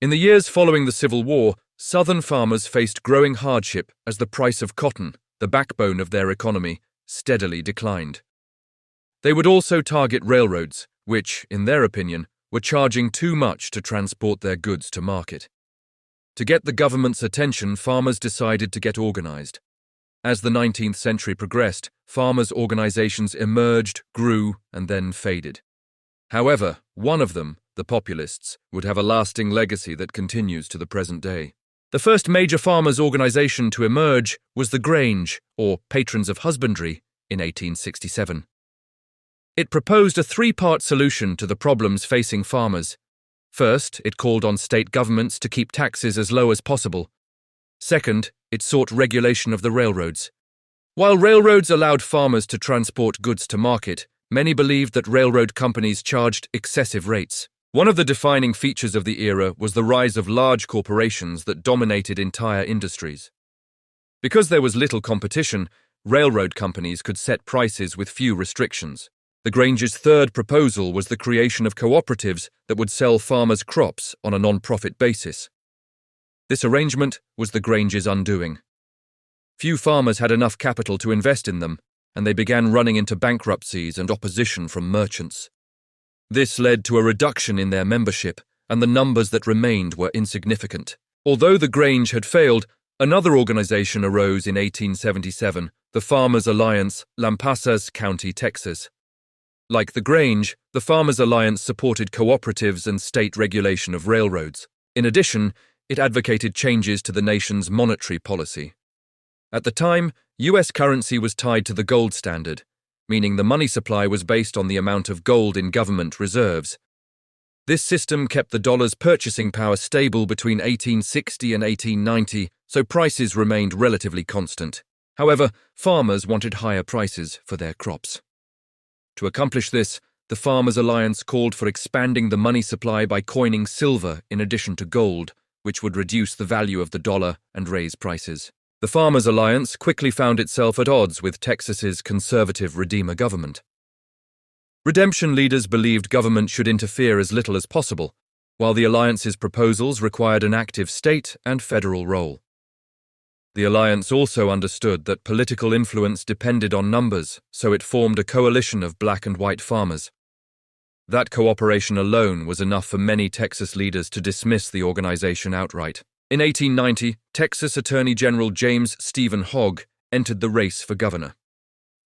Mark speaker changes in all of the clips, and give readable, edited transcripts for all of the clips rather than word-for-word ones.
Speaker 1: In the years following the Civil War, Southern farmers faced growing hardship as the price of cotton, the backbone of their economy, steadily declined. They would also target railroads, which, in their opinion, were charging too much to transport their goods to market. To get the government's attention, farmers decided to get organized. As the 19th century progressed, farmers' organizations emerged, grew, and then faded. However, one of them, the Populists, would have a lasting legacy that continues to the present day. The first major farmers' organization to emerge was the Grange, or Patrons of Husbandry, in 1867. It proposed a three-part solution to the problems facing farmers. First, it called on state governments to keep taxes as low as possible. Second, it sought regulation of the railroads. While railroads allowed farmers to transport goods to market, many believed that railroad companies charged excessive rates. One of the defining features of the era was the rise of large corporations that dominated entire industries. Because there was little competition, railroad companies could set prices with few restrictions. The Grange's third proposal was the creation of cooperatives that would sell farmers' crops on a non-profit basis. This arrangement was the Grange's undoing. Few farmers had enough capital to invest in them, and they began running into bankruptcies and opposition from merchants. This led to a reduction in their membership, and the numbers that remained were insignificant. Although the Grange had failed, another organization arose in 1877, the Farmers' Alliance, Lampasas County, Texas. Like the Grange, the Farmers' Alliance supported cooperatives and state regulation of railroads. In addition, it advocated changes to the nation's monetary policy. At the time, U.S. currency was tied to the gold standard, meaning the money supply was based on the amount of gold in government reserves. This system kept the dollar's purchasing power stable between 1860 and 1890, so prices remained relatively constant. However, farmers wanted higher prices for their crops. To accomplish this, the Farmers' Alliance called for expanding the money supply by coining silver in addition to gold, which would reduce the value of the dollar and raise prices. The Farmers' Alliance quickly found itself at odds with Texas's conservative Redeemer government. Redemption leaders believed government should interfere as little as possible, while the Alliance's proposals required an active state and federal role. The Alliance also understood that political influence depended on numbers, so it formed a coalition of black and white farmers. That cooperation alone was enough for many Texas leaders to dismiss the organization outright. In 1890, Texas Attorney General James Stephen Hogg entered the race for governor.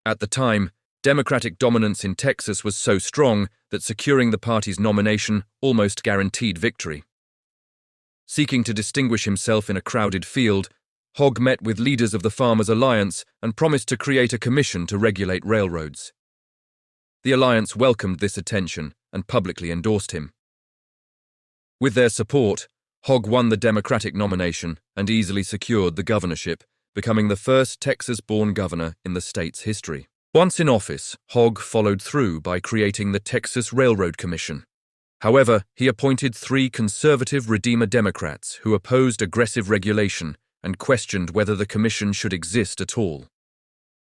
Speaker 1: At the time, Democratic dominance in Texas was so strong that securing the party's nomination almost guaranteed victory. Seeking to distinguish himself in a crowded field, Hogg met with leaders of the Farmers' Alliance and promised to create a commission to regulate railroads. The Alliance welcomed this attention and publicly endorsed him. With their support, Hogg won the Democratic nomination and easily secured the governorship, becoming the first Texas-born governor in the state's history. Once in office, Hogg followed through by creating the Texas Railroad Commission. However, he appointed 3 conservative Redeemer Democrats who opposed aggressive regulation and questioned whether the commission should exist at all.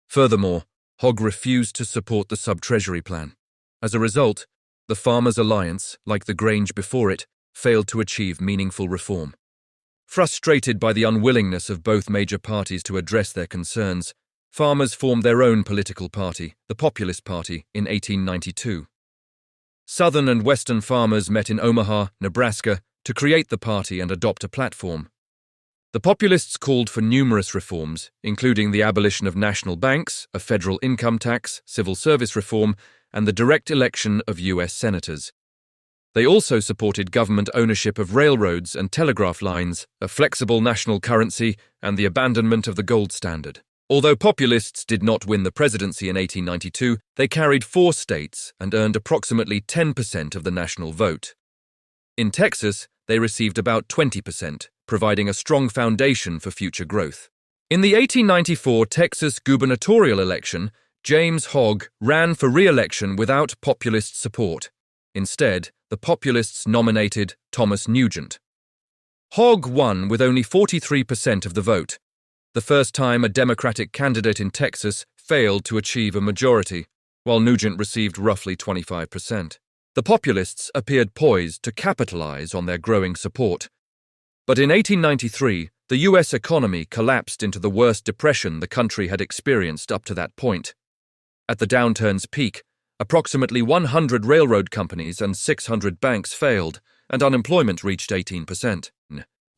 Speaker 1: Furthermore, Hogg refused to support the sub-treasury plan. As a result, the Farmers' Alliance, like the Grange before it, failed to achieve meaningful reform. Frustrated by the unwillingness of both major parties to address their concerns, farmers formed their own political party, the Populist Party, in 1892. Southern and Western farmers met in Omaha, Nebraska, to create the party and adopt a platform. The Populists called for numerous reforms, including the abolition of national banks, a federal income tax, civil service reform, and the direct election of U.S. senators. They also supported government ownership of railroads and telegraph lines, a flexible national currency, and the abandonment of the gold standard. Although Populists did not win the presidency in 1892, they carried 4 states and earned approximately 10% of the national vote. In Texas, they received about 20%, providing a strong foundation for future growth. In the 1894 Texas gubernatorial election, James Hogg ran for re-election without Populist support. Instead, the Populists nominated Thomas Nugent. Hogg won with only 43% of the vote, the first time a Democratic candidate in Texas failed to achieve a majority, while Nugent received roughly 25%. The Populists appeared poised to capitalize on their growing support, But in 1893, the US economy collapsed into the worst depression the country had experienced up to that point. At the downturn's peak, approximately 100 railroad companies and 600 banks failed, and unemployment reached 18%.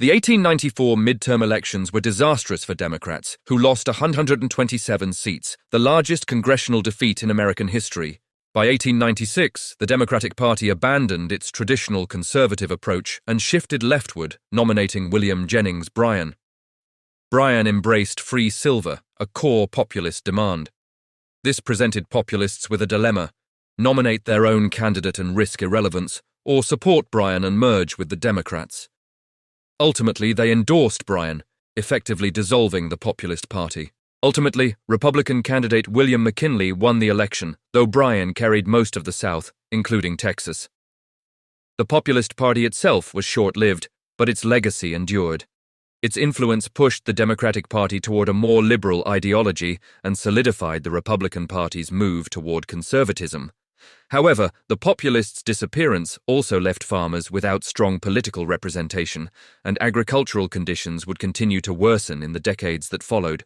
Speaker 1: The 1894 midterm elections were disastrous for Democrats, who lost 127 seats, the largest congressional defeat in American history. By 1896, the Democratic Party abandoned its traditional conservative approach and shifted leftward, nominating William Jennings Bryan. Bryan embraced free silver, a core populist demand. This presented populists with a dilemma: nominate their own candidate and risk irrelevance, or support Bryan and merge with the Democrats. Ultimately, they endorsed Bryan, effectively dissolving the Populist Party. Ultimately, Republican candidate William McKinley won the election, though Bryan carried most of the South, including Texas. The Populist Party itself was short-lived, but its legacy endured. Its influence pushed the Democratic Party toward a more liberal ideology and solidified the Republican Party's move toward conservatism. However, the Populists' disappearance also left farmers without strong political representation, and agricultural conditions would continue to worsen in the decades that followed.